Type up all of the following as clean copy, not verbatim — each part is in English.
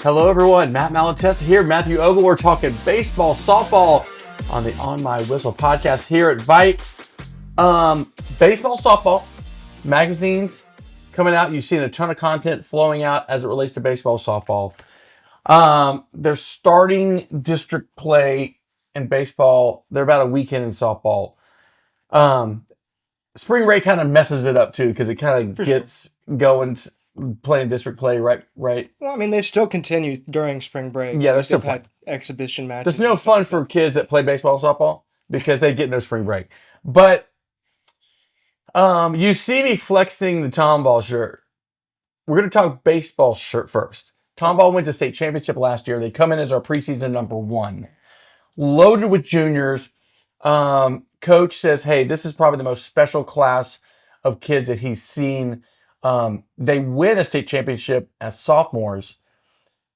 Hello, everyone. Matt Malatesta here. Matthew Ogle. We're talking baseball, softball on the On My Whistle podcast here at VYPE. Baseball, softball, magazines coming out. You've seen a ton of content flowing out as it relates to baseball, softball. They're starting district play in baseball. They're about a weekend in softball. Spring break kind of messes it up too because it kind of gets going. Playing district play, right? Well, I mean, they still continue during spring break. Yeah, they're still playing. Exhibition matches. There's no fun for kids that play baseball and softball because they get no spring break. But you see me flexing the Tomball shirt. We're going to talk baseball shirt first. Tomball went to state championship last year. They come in as our preseason number 1. Loaded with juniors. Coach says, hey, this is probably the most special class of kids that he's seen. They win a state championship as sophomores.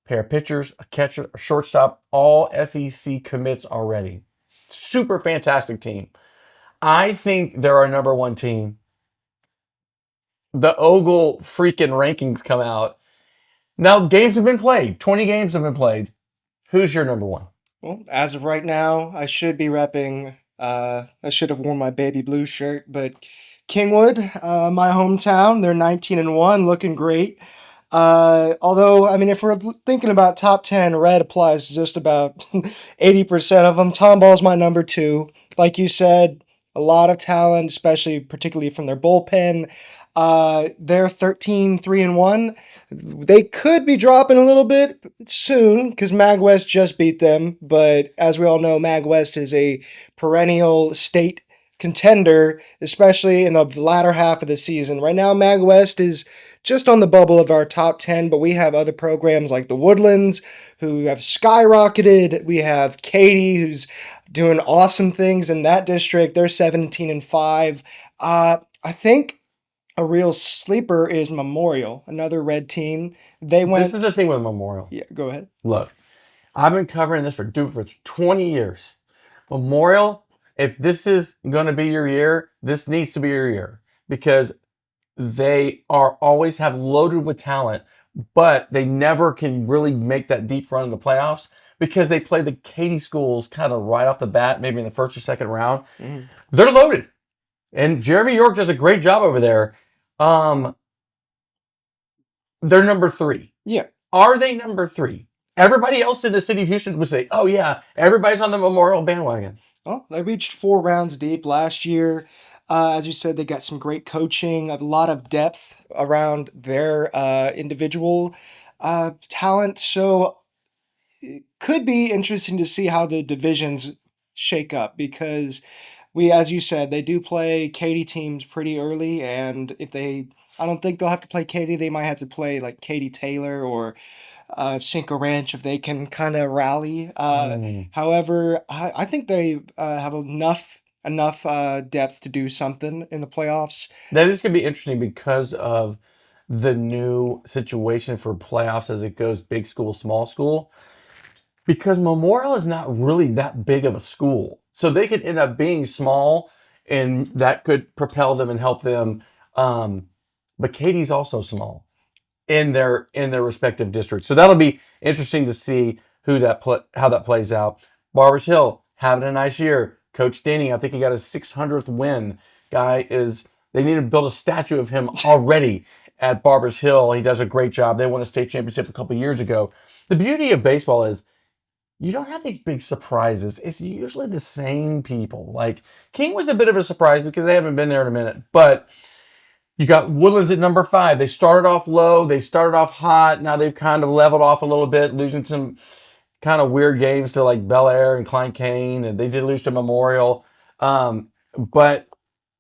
Pair of pitchers, a catcher, a shortstop, all SEC commits already. Super fantastic team. I think they're our number 1 team. The Ogle freaking rankings come out. Now, games have been played. 20 games have been played. Who's your number 1? Well, as of right now, I should be repping. I should have worn my baby blue shirt, but Kingwood, my hometown, they're 19-1, looking great. Although, I mean, if we're thinking about top 10, red applies to just about 80% of them. Tomball's my number 2. Like you said, a lot of talent, particularly from their bullpen. They're 13-3-1. They could be dropping a little bit soon because Mag West just beat them. But as we all know, Mag West is a perennial state contender, especially in the latter half of the season. Right now, Mag West is just on the bubble of our top 10, but we have other programs like the Woodlands who have skyrocketed. We have Katy who's doing awesome things in that district. They're 17-5. I think a real sleeper is Memorial, another red team. This is the thing with Memorial. Yeah, go ahead. Look, I've been covering this for 20 years. Memorial, if this is going to be your year, this needs to be your year because they are always have loaded with talent, but they never can really make that deep run in the playoffs because they play the Katy schools kind of right off the bat, maybe in the first or second round. Mm-hmm. They're loaded. And Jeremy York does a great job over there. They're number 3. Yeah. Are they number 3? Everybody else in the city of Houston would say, oh yeah, everybody's on the Memorial bandwagon. Well, they reached 4 rounds deep last year. As you said, they got some great coaching, a lot of depth around their individual talent. So it could be interesting to see how the divisions shake up because as you said, they do play Katy teams pretty early. And I don't think they'll have to play Katy. They might have to play like Katy Taylor or Cinco Ranch if they can kind of rally. However, I think they have enough depth to do something in the playoffs. That is going to be interesting because of the new situation for playoffs as it goes big school, small school. Because Memorial is not really that big of a school. So they could end up being small and that could propel them and help them. But Katy's also small in their respective districts. So that'll be interesting to see how that plays out. Barbers Hill having a nice year. Coach Denny, I think he got his 600th win. They need to build a statue of him already at Barbers Hill. He does a great job. They won a state championship a couple years ago. The beauty of baseball is you don't have these big surprises. It's usually the same people. Like King was a bit of a surprise because they haven't been there in a minute. But you got Woodlands at number 5. They started off low. They started off hot. Now they've kind of leveled off a little bit, losing some kind of weird games to like Bel Air and Klein Kane. And they did lose to Memorial. But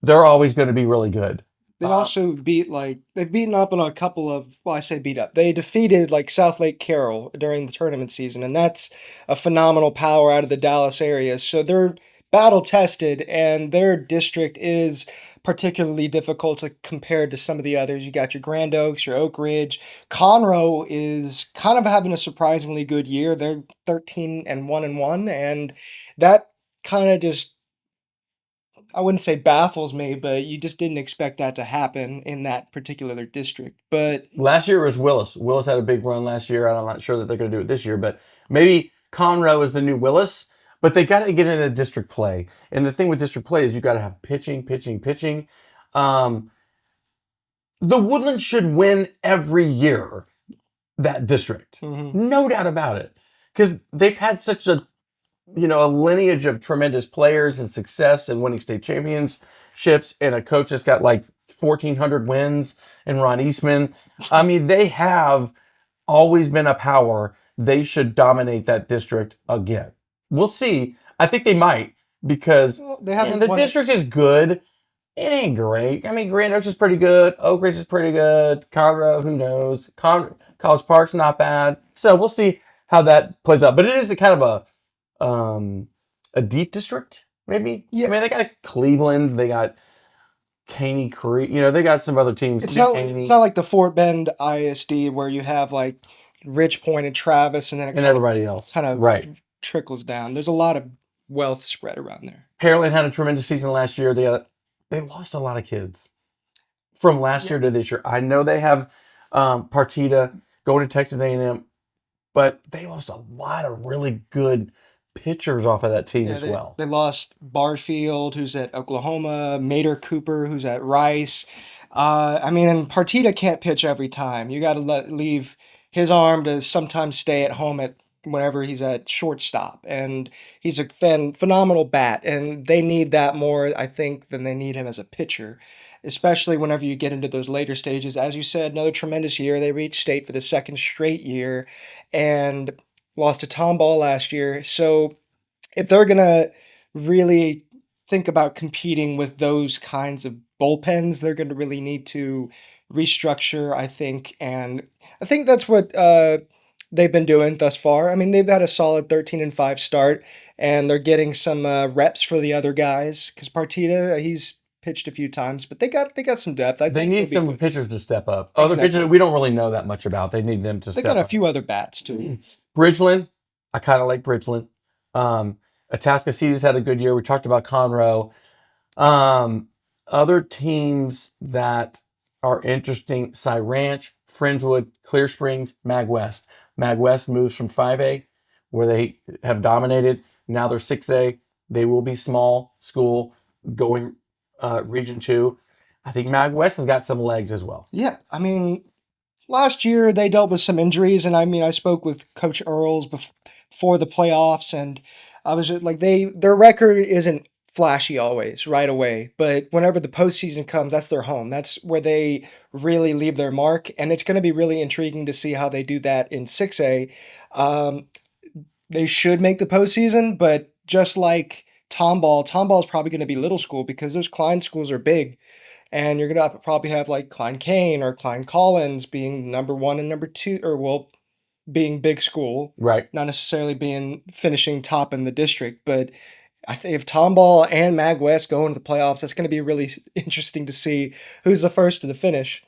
they're always going to be really good. They also they've beaten up on a couple of, well, I say beat up. They defeated like South Lake Carroll during the tournament season, and that's a phenomenal power out of the Dallas area. So they're battle tested, and their district is particularly difficult to compare to some of the others. You got your Grand Oaks, your Oak Ridge. Conroe is kind of having a surprisingly good year. They're 13-1-1, and that kind of just I wouldn't say baffles me, but you just didn't expect that to happen in that particular district. But Last year was Willis. Willis had a big run last year. I'm not sure that they're going to do it this year, but maybe Conroe is the new Willis. But they got to get into district play. And the thing with district play is you got to have pitching, pitching, pitching. Um, the Woodlands should win every year, that district. No doubt about it. Because they've had such a lineage of tremendous players and success and winning state championships, and a coach that's got like 1,400 wins, and Ron Eastman. I mean, they have always been a power. They should dominate that district again. We'll see. I think they might, because they haven't the won district is good. It ain't great. I mean, Grand Oaks is pretty good. Oak Ridge is pretty good. Conroe, who knows? College Park's not bad. So we'll see how that plays out. But it is a kind of a deep district, maybe. Yeah. I mean, they got Cleveland. They got Caney Creek. They got some other teams. It's not like the Fort Bend ISD where you have like Rich Point and Travis, and then everybody else kind of trickles down. There's a lot of wealth spread around there. Pearland had a tremendous season last year. They lost a lot of kids from last year to this year. I know they have Partita going to Texas A&M, but they lost a lot of really good pitchers off of that team as well. They lost Barfield, who's at Oklahoma, Mater Cooper, who's at Rice. And Partita can't pitch every time. You got to leave his arm to sometimes stay at home whenever he's at shortstop, and he's a phenomenal bat, and they need that more, I think, than they need him as a pitcher, especially whenever you get into those later stages. As you said, another tremendous year. They reached state for the second straight year and lost to Tomball last year. So if they're going to really think about competing with those kinds of bullpens, they're going to really need to restructure, I think, and I think that's what they've been doing thus far. I mean, they've had a solid 13-5 start, and they're getting some reps for the other guys, because Partita, he's pitched a few times, but they got some depth. They need some pitchers to step up. Other pitchers we don't really know that much about. They need them to step up. They got a few other bats too. Bridgeland, I kind of like Bridgeland. Atascocita's had a good year. We talked about Conroe. Other teams that are interesting: Cy Ranch, Fringewood, Clear Springs, Mag West. Mag West moves from 5A, where they have dominated. Now they're 6A. They will be small school going Region 2. I think Mag West has got some legs as well. Yeah, I mean, last year they dealt with some injuries, and I spoke with Coach Earls before the playoffs, and I was just like, their record isn't flashy always right away, but whenever the postseason comes, that's their home. That's where they really leave their mark, and it's going to be really intriguing to see how they do that in 6A. They should make the postseason, but just like Tomball is probably going to be little school, because those Klein schools are big, and you're going to probably have like Klein Kane or Klein Collins being number 1 and number 2, or being big school, right? Not necessarily finishing top in the district, but I think if Tomball and Mag West go into the playoffs, that's going to be really interesting to see who's the first to the finish,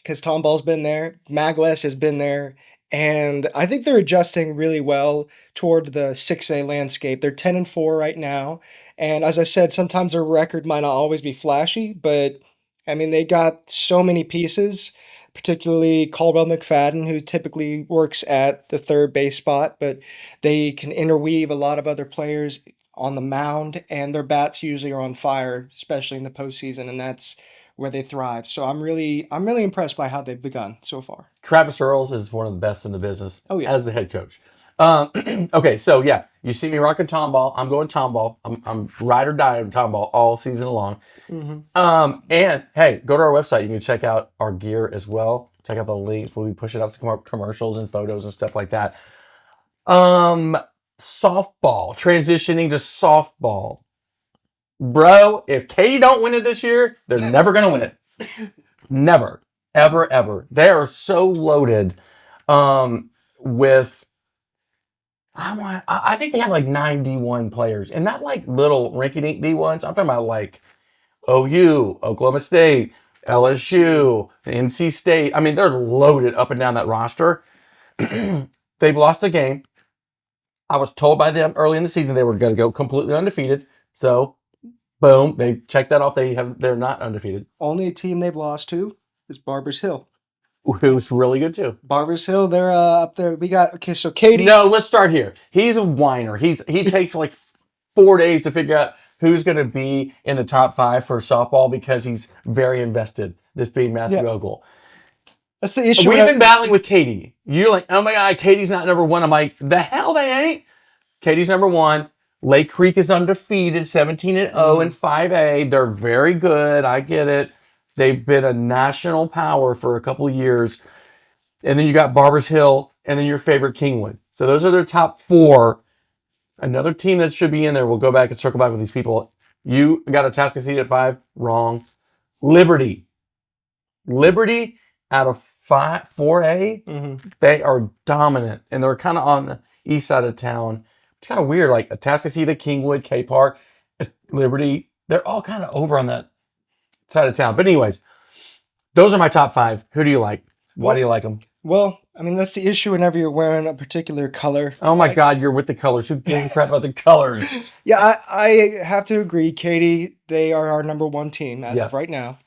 because Tomball's been there, Mag West has been there, and I think they're adjusting really well toward the 6A landscape. They're 10-4 right now, and as I said, sometimes their record might not always be flashy, but I mean, they got so many pieces, particularly Caldwell McFadden, who typically works at the third base spot, but they can interweave a lot of other players on the mound, and their bats usually are on fire, especially in the postseason, and that's where they thrive. So I'm really impressed by how they've begun so far. Travis Earls is one of the best in the business. Oh, yeah. As the head coach. Okay, so yeah, you see me rocking Tomball. I'm going Tomball. I'm ride or die on Tomball all season long. And hey, go to our website. You can check out our gear as well. Check out the links. We'll be pushing out some commercials and photos and stuff like that. Softball, transitioning to softball. Bro, if Katy don't win it this year, they're never going to win it. Never. Ever, ever. They are so loaded with, I think they have like 9 D1 players. And not like little rinky-dink D1s. I'm talking about like OU, Oklahoma State, LSU, NC State. I mean, they're loaded up and down that roster. They've lost a game. I was told by them early in the season they were going to go completely undefeated. So Boom. They checked that off. They're not undefeated. Only team they've lost to is Barbers Hill. Who's really good too. Barbers Hill, they're up there. We got okay. So Katie. No, let's start here. He's a whiner. He takes like 4 days to figure out who's going to be in the top 5 for softball because he's very invested. This being Matthew Ogle. That's the issue. We've been battling with Katie. You're like, oh my God, Katie's not number 1. I'm like, the hell they ain't. Katie's number 1. Lake Creek is undefeated, 17-0 in 5A. They're very good. I get it. They've been a national power for a couple of years. And then you got Barbers Hill, and then your favorite Kingwood. So those are their top 4. Another team that should be in there, we'll go back and circle back with these people. You got a Atascocita at 5. Wrong. Liberty. Liberty out of 4A, they are dominant. And they're kind of on the east side of town. It's kind of weird. Like Atascocita, Kingwood, K Park, Liberty, they're all kind of over on that side of town. But anyways, those are my top 5. Who do you like? Why do you like them? Well, I mean, that's the issue whenever you're wearing a particular color. Oh my God, you're with the colors. Who gives a crap about the colors? Yeah, I have to agree, Katie. They are our number 1 team as of right now.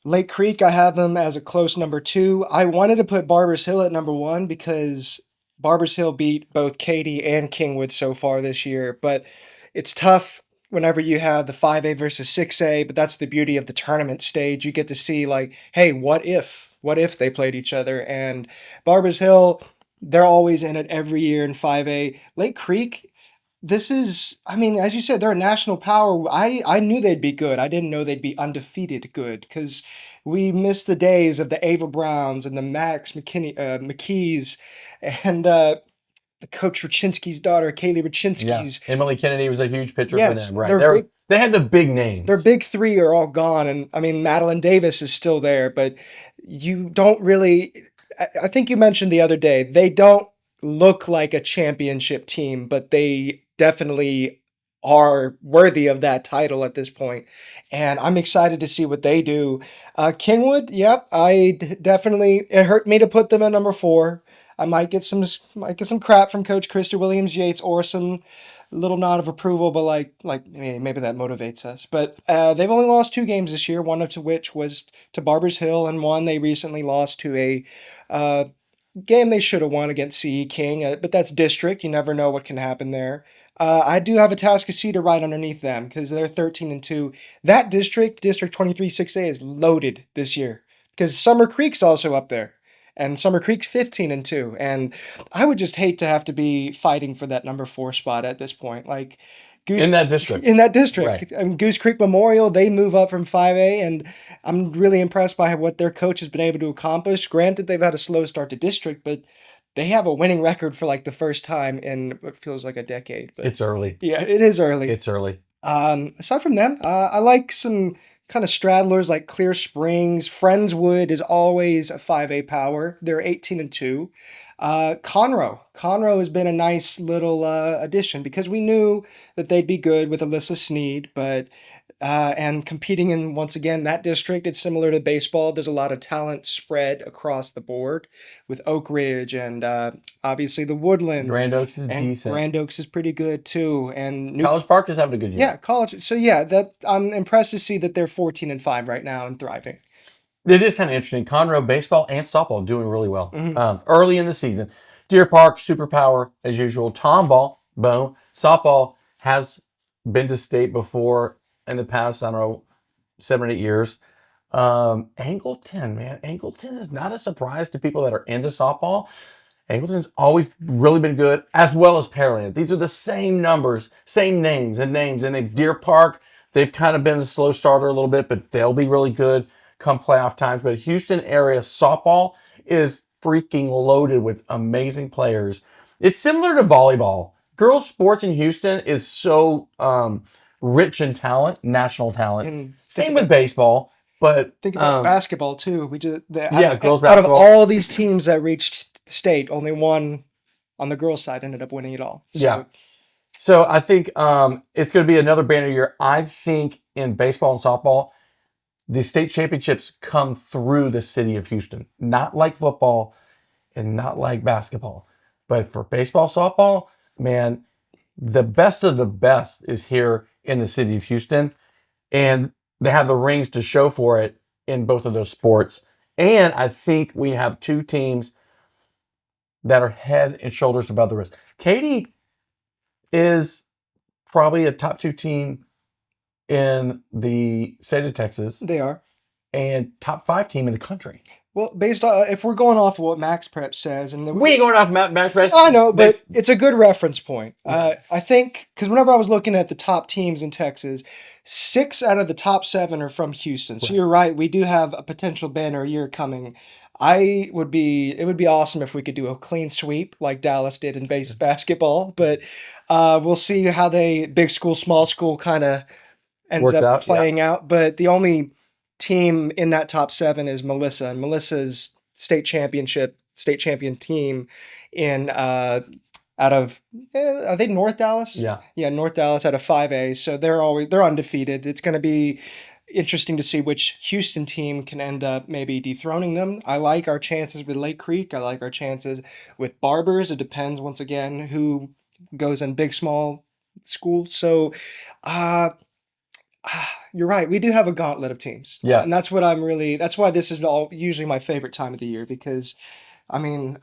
Lake Creek, I have them as a close number 2. I wanted to put Barbers Hill at number 1 because Barbers Hill beat both Katy and Kingwood so far this year, but it's tough whenever you have the 5A versus 6A, but that's the beauty of the tournament stage. You get to see like, hey, what if they played each other? And Barbers Hill, they're always in it every year in 5A. Lake Creek, this is, I mean, as you said, they're a national power. I knew they'd be good. I didn't know they'd be undefeated good because we missed the days of the Ava Browns and the Max McKees and the Coach Rachinsky's daughter, Kaylee Rachinsky's. Yeah. Emily Kennedy was a huge pitcher for them, right? They had the big names. Their big 3 are all gone. And I mean, Madeline Davis is still there, but you don't really, I think you mentioned the other day, they don't look like a championship team, but they definitely are worthy of that title at this point. And I'm excited to see what they do. Kingwood, yep, definitely, it hurt me to put them at number 4. I might get some crap from Coach Krista Williams-Yates or some little nod of approval, but like maybe that motivates us. But they've only lost 2 games this year, one of which was to Barbers Hill, and one they recently lost to a game they should have won against CE King, but that's district. You never know what can happen there. I do have a Atascocita right underneath them because they're 13-2. That District 23 6A is loaded this year because Summer Creek's also up there. And Summer Creek's 15-2. And I would just hate to have to be fighting for that number 4 spot at this point. Like in that district. Right. I mean, Goose Creek Memorial, they move up from 5A, and I'm really impressed by what their coach has been able to accomplish. Granted, they've had a slow start to district, but they have a winning record for like the first time in what feels like a decade. But it's early. Yeah, it is early. It's early. Aside from them, I like some kind of straddlers like Clear Springs. Friendswood is always a 5A power. They're 18-2. Conroe has been a nice little addition because we knew that they'd be good with Alyssa Sneed, but and competing in, once again, that district, it's similar to baseball. There's a lot of talent spread across the board with Oak Ridge and obviously the Woodlands. Grand Oaks is decent. Grand Oaks is pretty good too. And College Park is having a good year. Yeah, college. So yeah, that I'm impressed to see that they're 14-5 right now and thriving. It is kind of interesting. Conroe baseball and softball doing really well early in the season. Deer Park, superpower as usual. Tomball, boom. Softball has been to state before in the past, I don't know, 7 or 8 years. Angleton, man. Angleton is not a surprise to people that are into softball. Angleton's always really been good, as well as Pearland. These are the same numbers, same names. And in Deer Park, they've kind of been a slow starter a little bit, but they'll be really good come playoff times. But Houston area softball is freaking loaded with amazing players. It's similar to volleyball. Girls sports in Houston is so rich in talent, national talent. And same with baseball, but think about basketball too. girls basketball. Out of all these teams that reached state, only one on the girls' side ended up winning it all. So. Yeah. So I think it's going to be another banner year. I think in baseball and softball, the state championships come through the city of Houston, not like football and not like basketball. But for baseball, softball, man, the best of the best is here in the city of Houston. And they have the rings to show for it in both of those sports. And I think we have two teams that are head and shoulders above the rest. Katy is probably a top 2 team in the state of Texas They are. and top 5 team in the country. Well, based on if we're going off of what Max Prep says, and We ain't going off Matt Press. I know, but it's a good reference point. I think because whenever I was looking at the top teams in Texas, 6 out of the top 7 are from Houston. So Right. you're right. We do have a potential banner year coming. It would be awesome if we could do a clean sweep like Dallas did in basketball. But we'll see how big school, small school kind of ends Works up out, yeah. playing out. But the only team in that top 7 is Melissa, and Melissa's state champion team in out of are they North Dallas? Yeah. North Dallas out of 5A. So they're undefeated. It's going to be interesting to see which Houston team can end up maybe dethroning them. I like our chances with Lake Creek. I like our chances with Barbers. It depends once again who goes in big small schools. So you're right. We do have a gauntlet of teams. Yeah. And that's why this is usually my favorite time of the year, because I mean,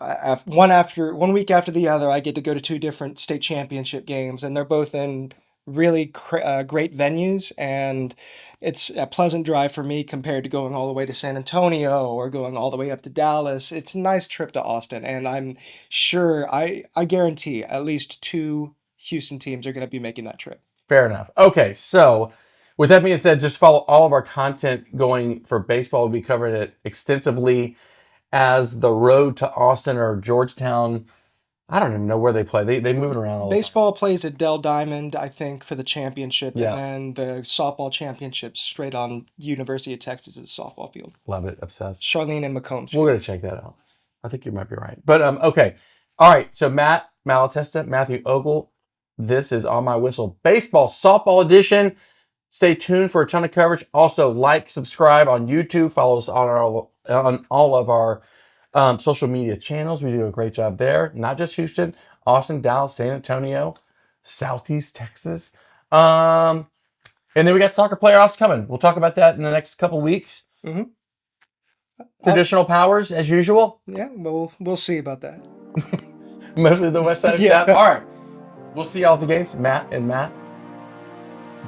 one week after the other, I get to go to 2 different state championship games, and they're both in really great venues, and it's a pleasant drive for me compared to going all the way to San Antonio or going all the way up to Dallas. It's a nice trip to Austin, and I'm sure, I guarantee at least 2 Houston teams are going to be making that trip. Fair enough. Okay, so with that being said, just follow all of our content going for baseball. We'll be covering it extensively as the road to Austin or Georgetown. I don't even know where they play. They move it around all the time. Baseball plays at Dell Diamond, I think, for the championship, Yeah. and then the softball championships straight on University of Texas's softball field. Love it. Obsessed. Charlene and Macombs. We're going to check that out. I think you might be right. But okay. All right. So Matt Malatesta, Matthew Ogle, this is On My Whistle Baseball Softball Edition. Stay tuned for a ton of coverage. Also, like, subscribe on YouTube. Follow us on all of our social media channels. We do a great job there. Not just Houston, Austin, Dallas, San Antonio, Southeast Texas. And then we got soccer playoffs coming. We'll talk about that in the next couple weeks. Mm-hmm. Traditional powers, as usual. Yeah, we'll see about that. Mostly the west side of Yeah. town. All right. We'll see y'all at the games. Matt,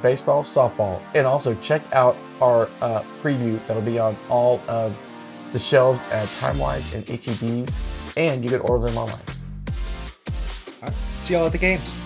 baseball, softball. And also check out our preview that'll be on all of the shelves at TimeWise and HEBs. And you can order them online. All right. See y'all at the games.